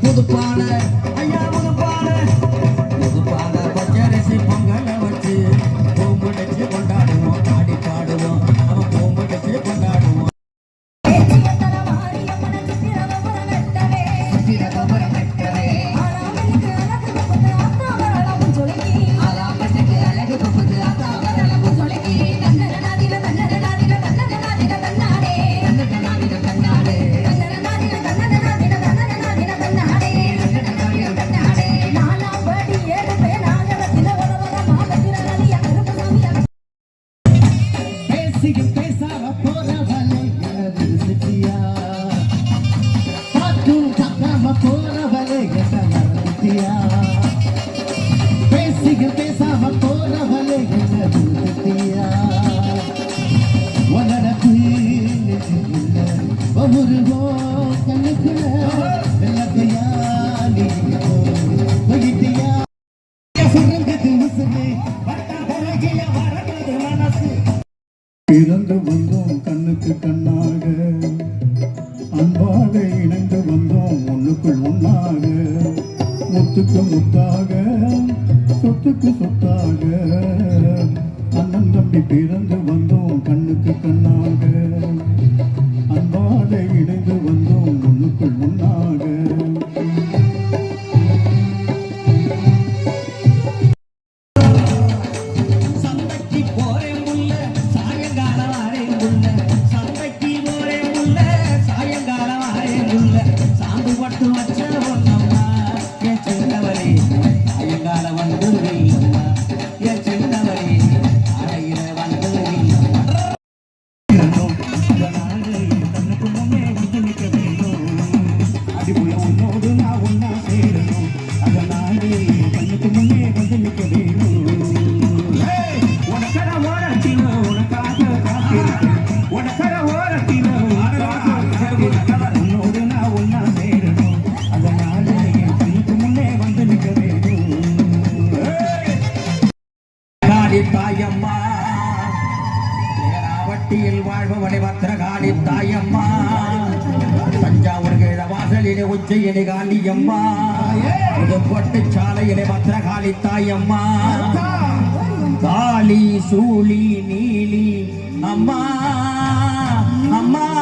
புதுப்பான ஐயா புதுப்பான புதுப்பான பச்சரிசி பொங்கலை வச்சு பூமுடிச்சு கொண்டாடுவோம் ஆடி பாடுவோம் அவன் பூமுடிச்சு கொண்டாடுவோம் பிறந்து வந்தோம் கண்ணுக்கு கண்ணாக அன்பாக இணைந்து வந்தோம் ஒண்ணுக்குள் ஒன்னாக முத்துக்கு முத்தாக சொத்துக்கு சொத்தாக அண்ணன் தம்பி பிறந்து வந்தோம் கண்ணுக்கு கண்ணாக அன்பாக இணைந்து வந்தோம் ஒண்ணுக்குள் ஒன்னாக தாயம்மா ஏராவட்டியில் வாழ்பவனை பத்திரகாளி தாயம்மா தஞ்சாவூர் கீழ வாசலிலே உச்சையிலே காளியம்மா புதுக்கோட்டை சாலையிலே பத்திரகாளி தாயம்மா காளி சூளி நீலி அம்மா அம்மா